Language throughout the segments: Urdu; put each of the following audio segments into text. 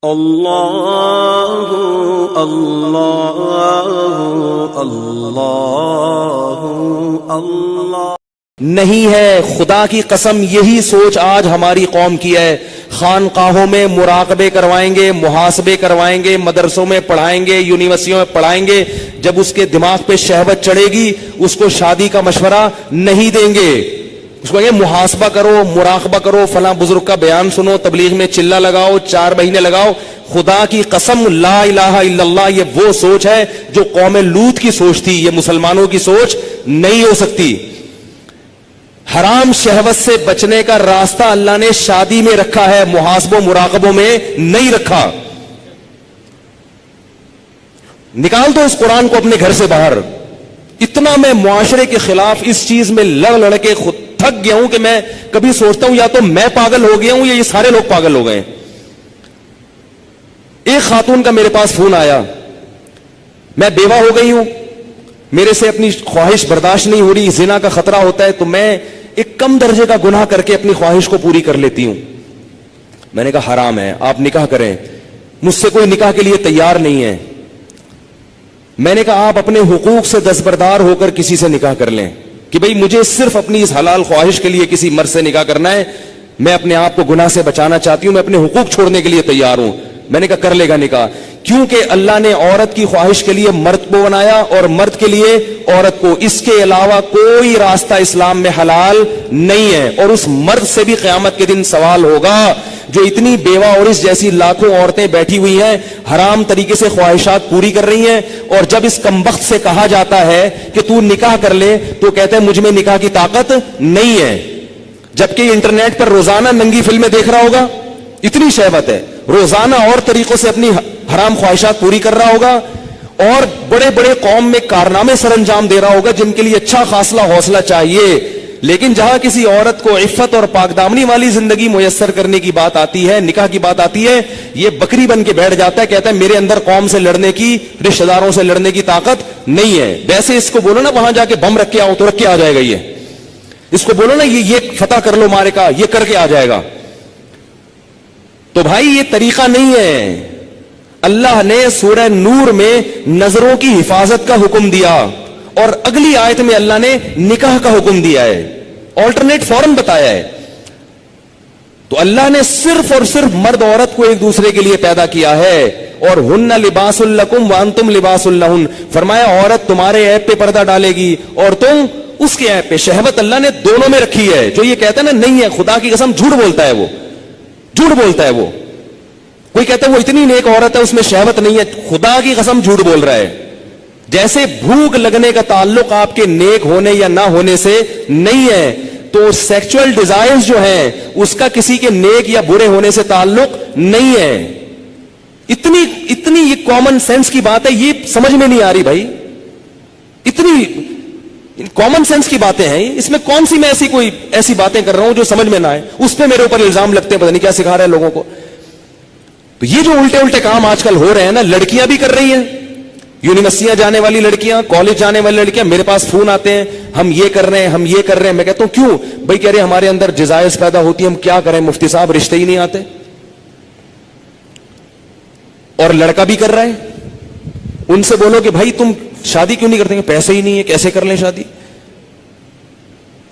اللہ اللہ اللہ اللہ نہیں ہے. خدا کی قسم یہی سوچ آج ہماری قوم کی ہے. خانقاہوں میں مراقبے کروائیں گے, محاسبے کروائیں گے, مدرسوں میں پڑھائیں گے, یونیورسٹیوں میں پڑھائیں گے. جب اس کے دماغ پہ شہوت چڑھے گی اس کو شادی کا مشورہ نہیں دیں گے. اس کو کہیں گے محاسبہ کرو, مراقبہ کرو, فلاں بزرگ کا بیان سنو, تبلیغ میں چلہ لگاؤ, 4 مہینے لگاؤ. خدا کی قسم لا الہ الا اللہ یہ وہ سوچ ہے جو قوم لوط کی سوچ تھی. یہ مسلمانوں کی سوچ نہیں ہو سکتی. حرام شہوت سے بچنے کا راستہ اللہ نے شادی میں رکھا ہے, محاسبوں مراقبوں میں نہیں رکھا. نکال دو اس قرآن کو اپنے گھر سے باہر. اتنا میں معاشرے کے خلاف اس چیز میں لڑ کے خود تھک گیا ہوں کہ میں کبھی سوچتا ہوں یا تو میں پاگل ہو گیا ہوں یا یہ سارے لوگ پاگل ہو گئے. ایک خاتون کا میرے پاس فون آیا, میں بیوہ ہو گئی ہوں, میرے سے اپنی خواہش برداشت نہیں ہو رہی, زنا کا خطرہ ہوتا ہے, تو میں ایک کم درجے کا گناہ کر کے اپنی خواہش کو پوری کر لیتی ہوں. میں نے کہا حرام ہے, آپ نکاح کریں. مجھ سے کوئی نکاح کے لیے تیار نہیں ہے. میں نے کہا آپ اپنے حقوق سے دستبردار ہو کر کسی سے نکاح کر لیں کہ بھئی مجھے صرف اپنی اس حلال خواہش کے لیے کسی مرد سے نکاح کرنا ہے, میں اپنے آپ کو گناہ سے بچانا چاہتی ہوں, میں اپنے حقوق چھوڑنے کے لیے تیار ہوں. میں نے کہا کر لے گا نکاح, کیونکہ اللہ نے عورت کی خواہش کے لیے مرد کو بنایا اور مرد کے لیے عورت کو. اس کے علاوہ کوئی راستہ اسلام میں حلال نہیں ہے. اور اس مرد سے بھی قیامت کے دن سوال ہوگا جو اتنی بیوہ اور اس جیسی لاکھوں عورتیں بیٹھی ہوئی ہیں, حرام طریقے سے خواہشات پوری کر رہی ہیں, اور جب اس کمبخت سے کہا جاتا ہے کہ تو نکاح کر لے تو کہتے ہیں مجھ میں نکاح کی طاقت نہیں ہے. جبکہ انٹرنیٹ پر روزانہ ننگی فلمیں دیکھ رہا ہوگا, اتنی شہوت ہے, روزانہ اور طریقوں سے اپنی حرام خواہشات پوری کر رہا ہوگا, اور بڑے بڑے قوم میں کارنامے سر انجام دے رہا ہوگا جن کے لیے اچھا خاصا حوصلہ چاہیے. لیکن جہاں کسی عورت کو عفت اور پاکدامنی والی زندگی میسر کرنے کی بات آتی ہے, نکاح کی بات آتی ہے, یہ بکری بن کے بیٹھ جاتا ہے, کہتا ہے میرے اندر قوم سے لڑنے کی, رشتہ داروں سے لڑنے کی طاقت نہیں ہے. ویسے اس کو بولو نا وہاں جا کے بم رکھ کے آؤ تو رکھ کے آ جائے گا. اس کو بولو نا یہ فتح کر لو مارے کا, یہ کر کے آ جائے گا. تو بھائی یہ طریقہ نہیں ہے. اللہ نے سورہ نور میں نظروں کی حفاظت کا حکم دیا, اور اگلی آیت میں اللہ نے نکاح کا حکم دیا ہے, آلٹرنیٹ فوراً بتایا ہے. تو اللہ نے صرف اور صرف مرد عورت کو ایک دوسرے کے لیے پیدا کیا ہے, اور ہن لباس لکم وانتم لباس لہن. فرمایا عورت تمہارے عیب پہ پردہ ڈالے گی اور تم اس کے عیب پہ. شہوت اللہ نے دونوں میں رکھی ہے. جو یہ کہتا ہے نا نہیں ہے, خدا کی قسم جھوٹ بولتا ہے, وہ جھوٹ بولتا ہے. وہ کوئی کہتا ہے وہ اتنی نیک عورت ہے اس میں شہوت نہیں ہے, خدا کی قسم جھوٹ بول رہا ہے. جیسے بھوک لگنے کا تعلق آپ کے نیک ہونے یا نہ ہونے سے نہیں ہے, تو سیکچول ڈیزائرز جو ہیں اس کا کسی کے نیک یا برے ہونے سے تعلق نہیں ہے. اتنی یہ کامن سینس کی بات ہے, یہ سمجھ میں نہیں آ رہی بھائی. اتنی کامن سینس کی باتیں ہیں, اس میں کون سی میں ایسی باتیں کر رہا ہوں جو سمجھ میں نہ آئے, اس پہ میرے اوپر الزام لگتے ہیں, پتہ نہیں کیا سکھا رہے ہیں لوگوں کو. تو یہ جو الٹے کام آج کل ہو رہے ہیں نا, لڑکیاں بھی کر رہی ہیں, یونیورسٹیاں جانے والی لڑکیاں, کالج جانے والی لڑکیاں, میرے پاس فون آتے ہیں ہم یہ کر رہے ہیں ہم یہ کر رہے ہیں. میں کہتا ہوں کیوں بھائی؟ کہہ رہے ہمارے اندر جزائز پیدا ہوتی ہے, ہم کیا کریں مفتی صاحب, رشتے ہی نہیں آتے. اور لڑکا بھی کر رہا ہے, ان سے بولو کہ بھائی تم شادی کیوں نہیں کرتے؟ پیسے ہی نہیں ہے, کیسے کر لیں شادی,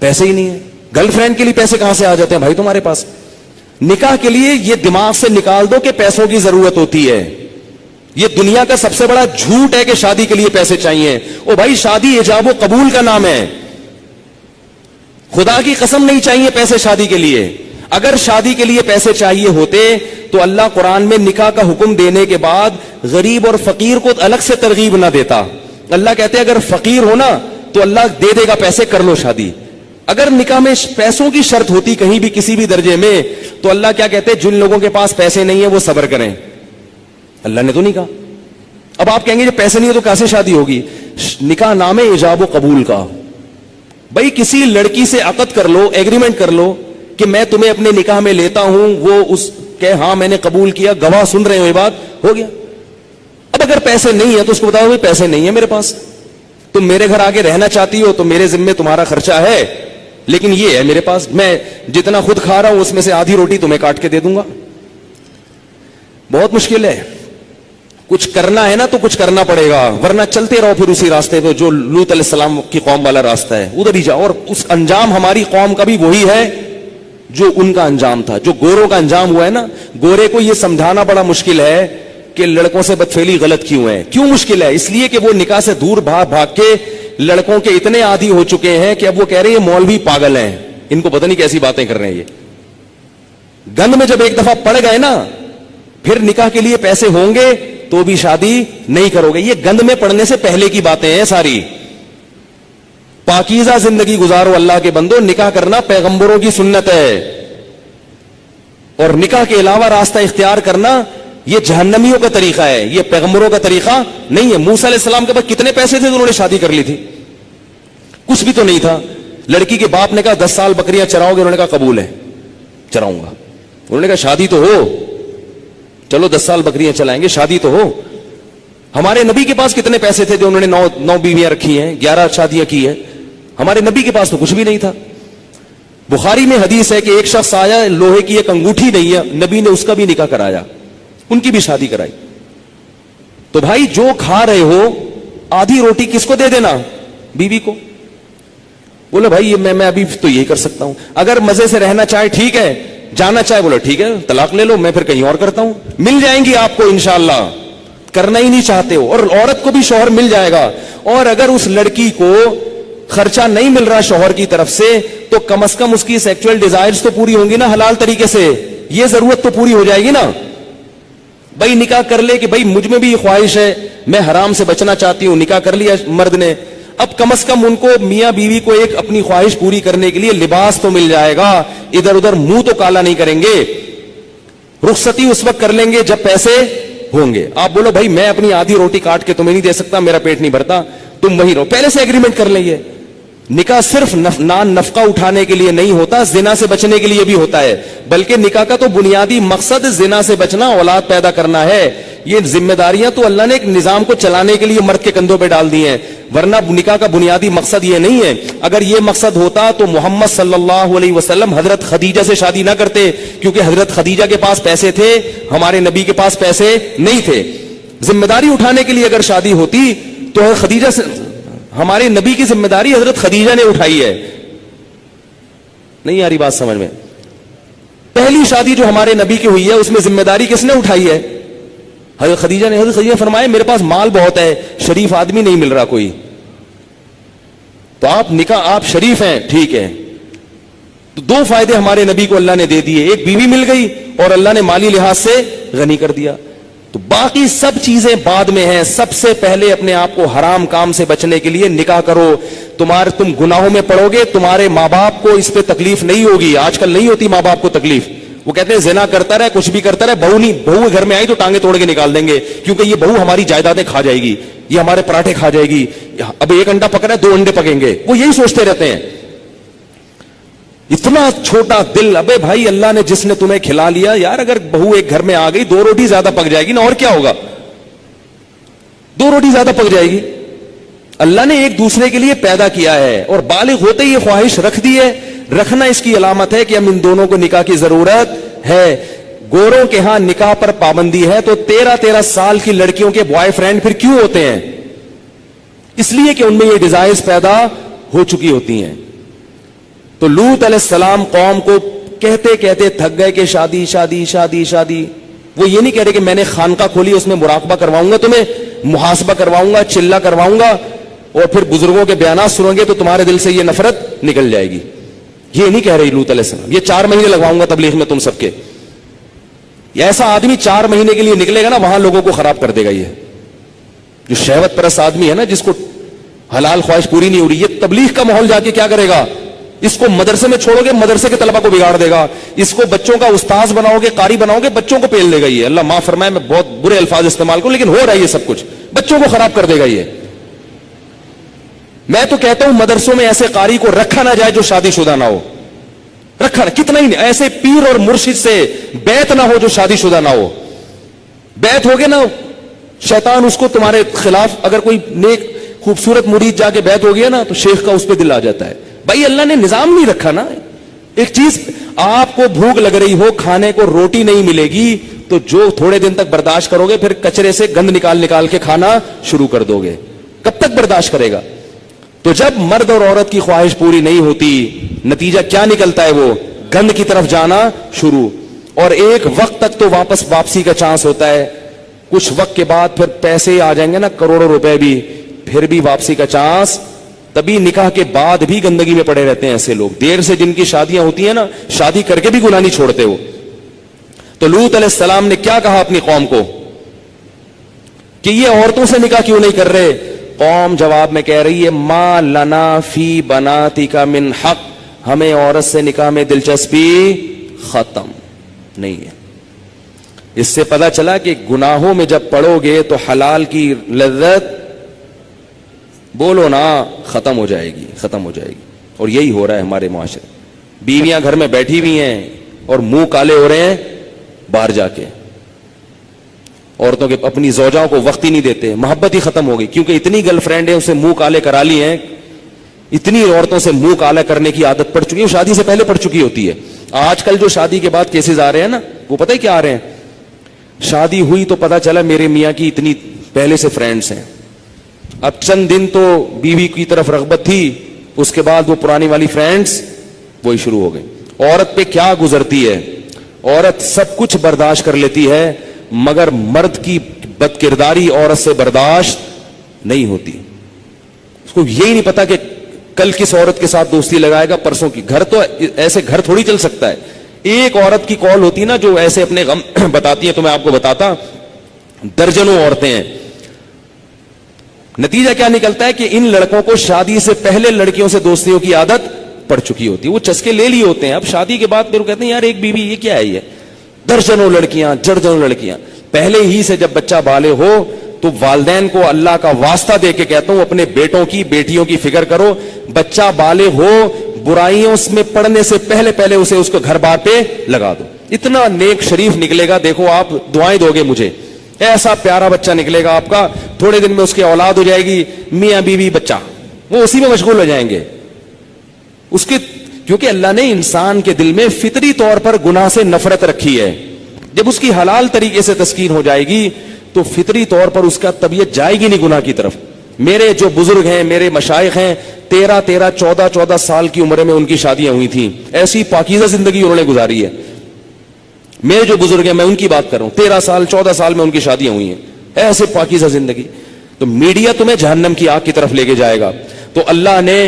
پیسے ہی نہیں ہے. گرل فرینڈ کے لیے پیسے کہاں سے آ جاتے ہیں بھائی تمہارے پاس؟ نکاح کے لیے یہ دماغ سے نکال دو کہ پیسوں کی ضرورت ہوتی ہے. یہ دنیا کا سب سے بڑا جھوٹ ہے کہ شادی کے لیے پیسے چاہیے. او بھائی شادی ایجاب و قبول کا نام ہے, خدا کی قسم نہیں چاہیے پیسے شادی کے لیے. اگر شادی کے لیے پیسے چاہیے ہوتے تو اللہ قرآن میں نکاح کا حکم دینے کے بعد غریب اور فقیر کو الگ سے ترغیب نہ دیتا. اللہ کہتے اگر فقیر ہونا تو اللہ دے دے گا پیسے, کر لو شادی. اگر نکاح میں پیسوں کی شرط ہوتی کہیں بھی کسی بھی درجے میں تو اللہ کیا کہتے جن لوگوں کے پاس پیسے نہیں ہیں وہ صبر کریں. اللہ نے تو نہیں کہا. اب آپ کہیں گے جب پیسے نہیں ہے تو کیسے شادی ہوگی؟ نکاح نام ہے ایجاب و قبول کا. بھائی کسی لڑکی سے عقد کر لو, ایگریمنٹ کر لو کہ میں تمہیں اپنے نکاح میں لیتا ہوں, وہ اس کہ ہاں میں نے قبول کیا, گواہ سن رہے ہو, یہ بات ہو گیا. اب اگر پیسے نہیں ہے تو اس کو بتاؤ پیسے نہیں ہے میرے پاس, تم میرے گھر آگے رہنا چاہتی ہو تو میرے ذمے تمہارا خرچہ ہے, لیکن یہ ہے میرے پاس, میں جتنا خود کھا رہا ہوں اس میں سے آدھی روٹی تمہیں کاٹ کے دے دوں گا. بہت مشکل ہے. کچھ کرنا ہے نا تو کچھ کرنا پڑے گا, ورنہ چلتے رہو پھر اسی راستے پہ جو لوط علیہ السلام کی قوم والا راستہ ہے, ادھر ہی جاؤ. اور اس انجام ہماری قوم کا بھی وہی ہے جو ان کا انجام تھا, جو گوروں کا انجام ہوا ہے نا. گورے کو یہ سمجھانا بڑا مشکل ہے کہ لڑکوں سے بدفعلی غلط کیوں ہے. کیوں مشکل ہے؟ اس لیے کہ وہ نکاح سے دور بھاگ کے لڑکوں کے اتنے عادی ہو چکے ہیں کہ اب وہ کہہ رہے ہیں مولوی پاگل ہیں, ان کو پتہ نہیں کیسی باتیں کر رہے ہیں. یہ گند میں جب ایک دفعہ پڑ گئے نا, پھر نکاح کے لیے پیسے ہوں گے تو بھی شادی نہیں کرو گے. یہ گند میں پڑنے سے پہلے کی باتیں ہیں ساری. پاکیزہ زندگی گزارو اللہ کے بندو. نکاح کرنا پیغمبروں کی سنت ہے, اور نکاح کے علاوہ راستہ اختیار کرنا یہ جہنمیوں کا طریقہ ہے, یہ پیغمبروں کا طریقہ نہیں ہے. موسیٰ علیہ السلام کے پاس کتنے پیسے تھے تو انہوں نے شادی کر لی تھی؟ کچھ بھی تو نہیں تھا. لڑکی کے باپ نے کہا 10 سال بکریاں چراؤ گے؟ انہوں نے کہا قبول ہے, چراؤں گا. انہوں نے کہا شادی تو ہو, چلو 10 سال بکریاں چلائیں گے, شادی تو ہو. ہمارے نبی کے پاس کتنے پیسے تھے جو انہوں نے 9 بیویاں رکھی ہیں, 11 شادیاں کی ہیں. ہمارے نبی کے پاس تو کچھ بھی نہیں تھا. بخاری میں حدیث ہے کہ ایک شخص آیا, لوہے کی ایک انگوٹھی نہیں ہے, نبی نے اس کا بھی نکاح کرایا, ان کی بھی شادی کرائی. تو بھائی جو کھا رہے ہو آدھی روٹی کس کو دے دینا؟ بیوی کو. بولے بھائی میں ابھی تو یہی کر سکتا ہوں. اگر مزے سے رہنا چاہے ٹھیک ہے, جانا چاہے بولے ٹھیک ہے طلاق لے لو, میں پھر کہیں اور کرتا ہوں. مل جائیں گی آپ کو انشاءاللہ, کرنا ہی نہیں چاہتے ہو. اور عورت کو بھی شوہر مل جائے گا. اور اگر اس لڑکی کو خرچہ نہیں مل رہا شوہر کی طرف سے, تو کم از کم اس کی سیکچوئل ڈیزائرز تو پوری ہوں گی نا حلال طریقے سے. یہ ضرورت تو پوری ہو جائے گی نا. بھائی نکاح کر لے کہ بھائی مجھ میں بھی یہ خواہش ہے, میں حرام سے بچنا چاہتی ہوں. نکاح کر لیا مرد نے, اب کم از کم ان کو میاں بیوی کو ایک اپنی خواہش پوری کرنے کے لیے لباس تو مل جائے گا, ادھر ادھر منہ تو کالا نہیں کریں گے. رخصتی اس وقت کر لیں گے جب پیسے ہوں گے. آپ بولو بھائی میں اپنی آدھی روٹی کاٹ کے تمہیں نہیں دے سکتا, میرا پیٹ نہیں بھرتا, تم وہیں رہو, پہلے سے ایگریمنٹ کر لیں. نکاح صرف نان نفقہ اٹھانے کے لیے نہیں ہوتا, زنا سے بچنے کے لیے بھی ہوتا ہے. بلکہ نکاح کا تو بنیادی مقصد زنا سے بچنا, اولاد پیدا کرنا ہے. یہ ذمہ داریاں تو اللہ نے ایک نظام کو چلانے کے لیے مرد کے کندھوں پہ ڈال دی ہیں, ورنہ نکاح کا بنیادی مقصد یہ نہیں ہے. اگر یہ مقصد ہوتا تو محمد صلی اللہ علیہ وسلم حضرت خدیجہ سے شادی نہ کرتے, کیونکہ حضرت خدیجہ کے پاس پیسے تھے, ہمارے نبی کے پاس پیسے نہیں تھے. ذمہ داری اٹھانے کے لیے اگر شادی ہوتی تو خدیجہ سے, ہمارے نبی کی ذمہ داری حضرت خدیجہ نے اٹھائی ہے. نہیں آ رہی بات سمجھ میں؟ پہلی شادی جو ہمارے نبی کی ہوئی ہے اس میں ذمہ داری کس نے اٹھائی ہے؟ حضرت خدیجہ نے. حضرت خدیجہ نے فرمایا میرے پاس مال بہت ہے, شریف آدمی نہیں مل رہا کوئی, تو آپ نکاح, آپ شریف ہیں ٹھیک ہے. تو 2 فائدے ہمارے نبی کو اللہ نے دے دیے, ایک بیوی مل گئی اور اللہ نے مالی لحاظ سے غنی کر دیا. تو باقی سب چیزیں بعد میں ہیں. سب سے پہلے اپنے آپ کو حرام کام سے بچنے کے لیے نکاح کرو. تم گناہوں میں پڑو گے, تمہارے ماں باپ کو اس پہ تکلیف نہیں ہوگی. آج کل نہیں ہوتی ماں باپ کو تکلیف, وہ کہتے ہیں زنا کرتا رہے, کچھ بھی کرتا رہے, بہو گھر میں آئی تو ٹانگیں توڑ کے نکال دیں گے, کیونکہ یہ بہو ہماری جائیدادیں کھا جائے گی, یہ ہمارے پراٹھے کھا جائے گی, اب 1 انڈا پکڑا ہے 2 انڈے پکیں گے. وہ یہی سوچتے رہتے ہیں. اتنا چھوٹا دل. ابے بھائی اللہ نے جس نے تمہیں کھلا لیا یار, اگر بہو ایک گھر میں آ گئی 2 روٹی زیادہ پک جائے گی نا, اور کیا ہوگا, 2 روٹی زیادہ پک جائے گی. اللہ نے ایک دوسرے کے لیے پیدا کیا ہے, اور بالغ ہوتے ہی یہ خواہش رکھ دی ہے. رکھنا اس کی علامت ہے کہ ہم ان دونوں کو نکاح کی ضرورت ہے. گوروں کے ہاں نکاح پر پابندی ہے, تو 13 سال کی لڑکیوں کے بوائے فرینڈ پھر کیوں ہوتے ہیں؟ اس لیے کہ ان میں یہ ڈیزائرز پیدا ہو چکی ہوتی ہیں. تو لوط علیہ السلام قوم کو کہتے کہتے تھک گئے کہ شادی شادی شادی شادی. وہ یہ نہیں کہہ رہے کہ میں نے خانقاہ کھولی, اس میں مراقبہ کرواؤں گا, تمہیں محاسبہ کرواؤں گا, چلہ کرواؤں گا, اور پھر بزرگوں کے بیانات سنو گے تو تمہارے دل سے یہ نفرت نکل جائے گی. یہ نہیں کہہ رہی لوط علیہ السلام. یہ 4 مہینے لگواؤں گا تبلیغ میں تم سب کے. ایسا آدمی 4 مہینے کے لیے نکلے گا نا, وہاں لوگوں کو خراب کر دے گا. یہ جو شہوت پرست آدمی ہے نا, جس کو حلال خواہش پوری نہیں ہو رہی, یہ تبلیغ کا ماحول جا کے کیا کرے گا؟ اس کو مدرسے میں چھوڑو گے, مدرسے کے طلبہ کو بگاڑ دے گا. اس کو بچوں کا استاذ بناؤ گے, قاری بناؤ گے, بچوں کو پیل دے گا. یہ اللہ معاف فرمائے, میں بہت برے الفاظ استعمال کروں, لیکن ہو رہا ہے یہ سب کچھ, بچوں کو خراب کر دے گا. یہ میں تو کہتا ہوں مدرسوں میں ایسے قاری کو رکھا نہ جائے جو شادی شدہ نہ ہو. رکھا نہ, کتنا ہی ایسے پیر اور مرشد سے بیعت نہ ہو جو شادی شدہ نہ ہو. بیعت ہوگے نا, شیطان اس کو تمہارے خلاف, اگر کوئی نیک خوبصورت مرید جا کے بیعت ہو گیا نا تو شیخ کا اس پہ دل آ جاتا ہے. بھائی اللہ نے نظام نہیں رکھا نا. ایک چیز, آپ کو بھوک لگ رہی ہو, کھانے کو روٹی نہیں ملے گی, تو جو تھوڑے دن تک برداشت کرو گے پھر کچرے سے گند نکال نکال کے کھانا شروع کر دو گے. کب تک برداشت کرے گا؟ تو جب مرد اور عورت کی خواہش پوری نہیں ہوتی نتیجہ کیا نکلتا ہے؟ وہ گند کی طرف جانا شروع. اور ایک وقت تک تو واپسی کا چانس ہوتا ہے, کچھ وقت کے بعد پھر پیسے آ جائیں گے نا, کروڑوں روپے بھی, پھر بھی واپسی کا چانس. تبھی نکاح کے بعد بھی گندگی میں پڑے رہتے ہیں ایسے لوگ. دیر سے جن کی شادیاں ہوتی ہیں نا, شادی کر کے بھی گناہ نہیں چھوڑتے وہ. تو لوط علیہ السلام نے کیا کہا اپنی قوم کو کہ یہ عورتوں سے نکاح کیوں نہیں کر رہے؟ قوم جواب میں کہہ رہی ہے ما لنا فی بناتک من حق, ہمیں عورت سے نکاح میں دلچسپی ختم نہیں ہے. اس سے پتا چلا کہ گناہوں میں جب پڑو گے تو حلال کی لذت بولو نا ختم ہو جائے گی, ختم ہو جائے گی. اور یہی ہو رہا ہے ہمارے معاشرے. بیویاں گھر میں بیٹھی ہوئی ہیں اور منہ کالے ہو رہے ہیں باہر جا کے. عورتوں کے اپنی زوجاؤں کو وقت ہی نہیں دیتے, محبت ہی ختم ہو گئی, کیونکہ اتنی گرل فرینڈ ہیں اسے منہ کالے کرا لی ہیں, اتنی عورتوں سے منہ کالا کرنے کی عادت پڑ چکی ہے, شادی سے پہلے پڑ چکی ہوتی ہے. آج کل جو شادی کے بعد کیسز آ رہے ہیں نا, وہ پتہ ہے کیا آ رہے ہیں؟ شادی ہوئی تو پتا چلا میرے میاں کی اتنی پہلے سے فرینڈز ہیں, اب چند دن تو بیوی کی طرف رغبت تھی, اس کے بعد وہ پرانی والی فرینڈز وہی شروع ہو گئی. عورت پہ کیا گزرتی ہے؟ عورت سب کچھ برداشت کر لیتی ہے مگر مرد کی بد کرداری عورت سے برداشت نہیں ہوتی. اس کو یہی نہیں پتا کہ کل کس عورت کے ساتھ دوستی لگائے گا, پرسوں کی. گھر تو ایسے گھر تھوڑی چل سکتا ہے. ایک عورت کی کال ہوتی نا جو ایسے اپنے غم بتاتی ہے, تو میں آپ کو بتاتا درجنوں عورتیں ہیں. نتیجہ کیا نکلتا ہے کہ ان لڑکوں کو شادی سے پہلے لڑکیوں سے دوستیوں کی عادت پڑ چکی ہوتی ہے, وہ چسکے لے لیے ہوتے ہیں. اب شادی کے بعد پھر وہ کہتے ہیں یار ایک بیوی یہ کیا ہے, یہ درجنوں لڑکیاں درجنوں لڑکیاں. پہلے ہی سے جب بچہ بالغ ہو تو والدین کو اللہ کا واسطہ دے کے کہتا ہوں اپنے بیٹوں کی بیٹیوں کی فکر کرو. بچہ بالغ ہو برائیوں میں پڑنے سے پہلے پہلے اسے اس کو گھر بار پہ لگا دو. اتنا نیک شریف نکلے گا, دیکھو آپ دعائیں دو گے مجھے, ایسا پیارا بچہ نکلے گا آپ کا, تھوڑے دن میں اس کی اولاد ہو جائے گی, میاں بیوی بچہ, وہ اسی میں مشغول ہو جائیں گے. اس کے کیونکہ اللہ نے انسان کے دل میں فطری طور پر گناہ سے نفرت رکھی ہے. جب اس کی حلال طریقے سے تسکین ہو جائے گی تو فطری طور پر اس کا طبیعت جائے گی نہیں گناہ کی طرف. میرے جو بزرگ ہیں, میرے مشائخ ہیں, 13 14 سال کی عمر میں ان کی شادیاں ہوئی تھیں. ایسی پاکیزہ زندگی انہوں نے گزاری ہے. میرے جو بزرگ ہیں میں ان کی بات کر رہا ہوں, 13 سال 14 سال میں ان کی شادیاں ہوئی ہیں, ایسے پاکیزہ زندگی. تو میڈیا تمہیں جہنم کی آگ کی طرف لے کے جائے گا. تو اللہ نے